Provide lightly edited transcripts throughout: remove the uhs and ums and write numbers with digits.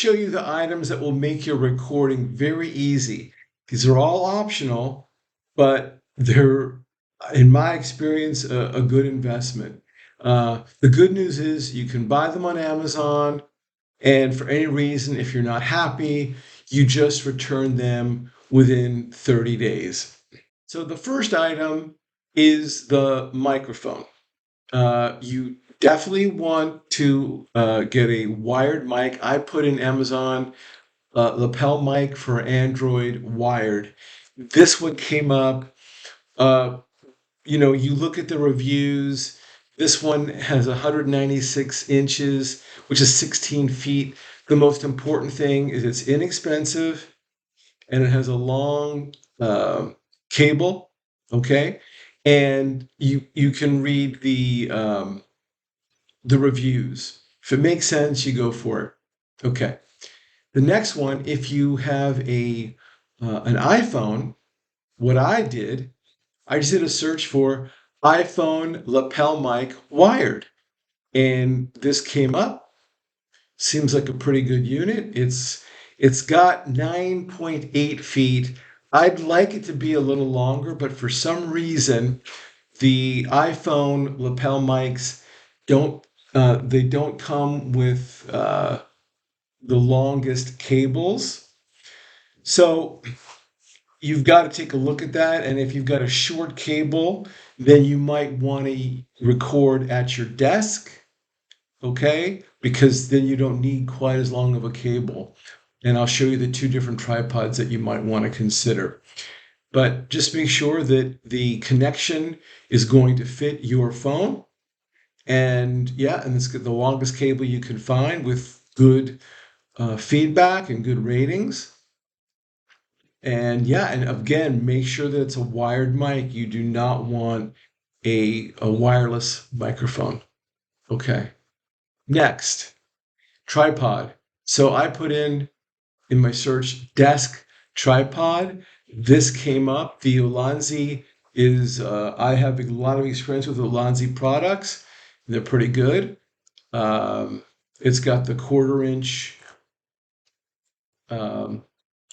show you the items that will make your recording very easy. These are all optional, but they're, in my experience, a good investment. The good news is you can buy them on Amazon, and for any reason, if you're not happy, you just return them within 30 days. So the first item is the microphone. You definitely want to get a wired mic. I put in Amazon lapel mic for Android wired. This one came up. Uh, you look at the reviews. This one has 196 inches, which is 16 feet. The most important thing is it's inexpensive and it has a long cable. Okay, and you can read the reviews. If it makes sense, you go for it. Okay. The next one, if you have an iPhone, what I just did a search for iPhone lapel mic wired, and this came up. Seems like a pretty good unit. It's got 9.8 feet. I'd like it to be a little longer, but for some reason, the iPhone lapel mics don't they don't come with the longest cables. So you've got to take a look at that. And if you've got a short cable, then you might want to record at your desk, okay? Because then you don't need quite as long of a cable. And I'll show you the two different tripods that you might want to consider. But just make sure that the connection is going to fit your phone. And yeah, and it's the longest cable you can find with good feedback and good ratings. And yeah, and again, make sure that it's a wired mic. You do not want a wireless microphone. Okay. Next, tripod. So I put in my search desk tripod. This came up. The Ulanzi is, I have a lot of experience with Ulanzi products. They're pretty good. It's got the 1/4-inch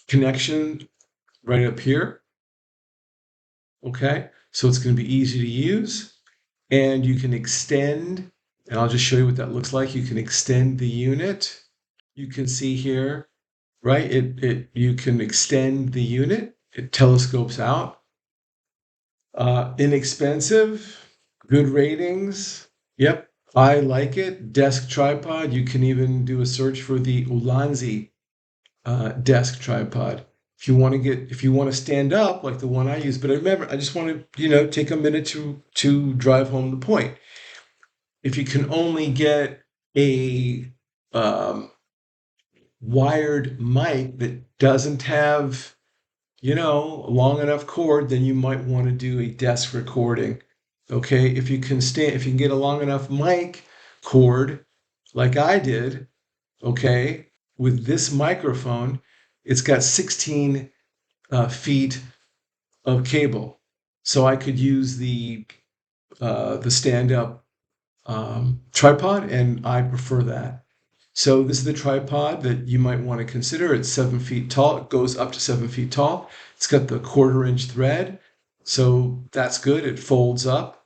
connection right up here. Okay, so it's going to be easy to use, and you can extend, and I'll just show you what that looks like. You can extend the unit. You can see here, right? You can extend the unit. It telescopes out. Inexpensive, good ratings. Yep, I like it. Desk tripod. You can even do a search for the Ulanzi desk tripod. If you want to stand up like the one I use, but remember, I just want to, take a minute to drive home the point. If you can only get a wired mic that doesn't have, a long enough cord, then you might want to do a desk recording. Okay, if you can get a long enough mic cord, like I did, okay, with this microphone, it's got 16 feet of cable, so I could use the stand-up tripod, and I prefer that. So this is the tripod that you might want to consider. It's 7 feet tall. It goes up to 7 feet tall. It's got the 1/4-inch thread, so that's good. It folds up,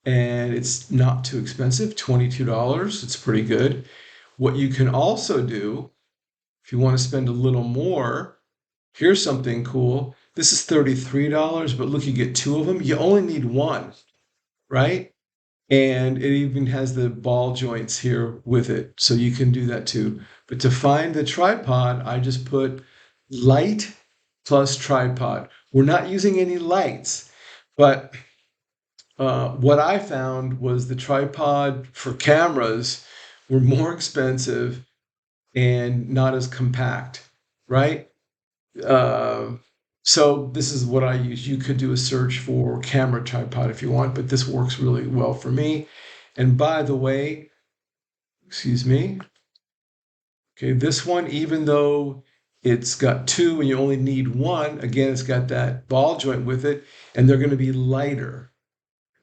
and it's not too expensive. $22. It's pretty good. What you can also do, if you want to spend a little more, here's something cool. This is $33, but look, you get two of them. You only need one, right? And it even has the ball joints here with it, so you can do that too. But to find the tripod, I just put light plus tripod. We're not using any lights, but what I found was the tripod for cameras were more expensive and not as compact, right? So this is what I use. You could do a search for camera tripod if you want, but this works really well for me. And by the way, excuse me. Okay, this one, even though it's got two and you only need one, again, it's got that ball joint with it, and they're going to be lighter.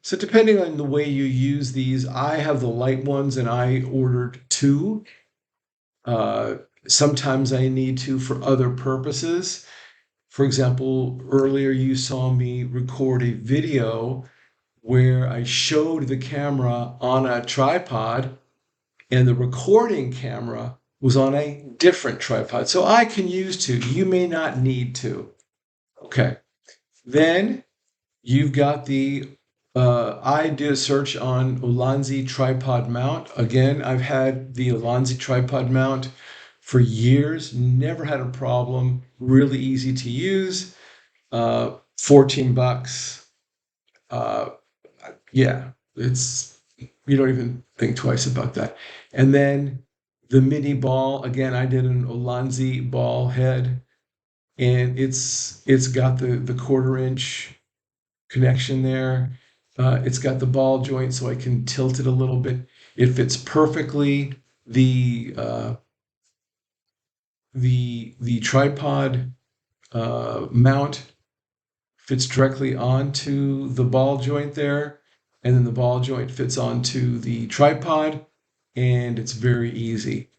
So depending on the way you use these, I have the light ones and I ordered two. Sometimes I need to for other purposes. For example, earlier you saw me record a video where I showed the camera on a tripod and the recording camera was on a different tripod. So I can use two. You may not need to. Okay. Then you've got I did a search on Ulanzi tripod mount. Again, I've had the Ulanzi tripod mount for years, never had a problem, really easy to use. $14. Uh, yeah, you don't even think twice about that. And then the mini ball, again, I did an Ulanzi ball head, and it's got the 1/4 inch connection there. It's got the ball joint so I can tilt it a little bit. It fits perfectly. The tripod mount fits directly onto the ball joint there, and then the ball joint fits onto the tripod, and it's very easy.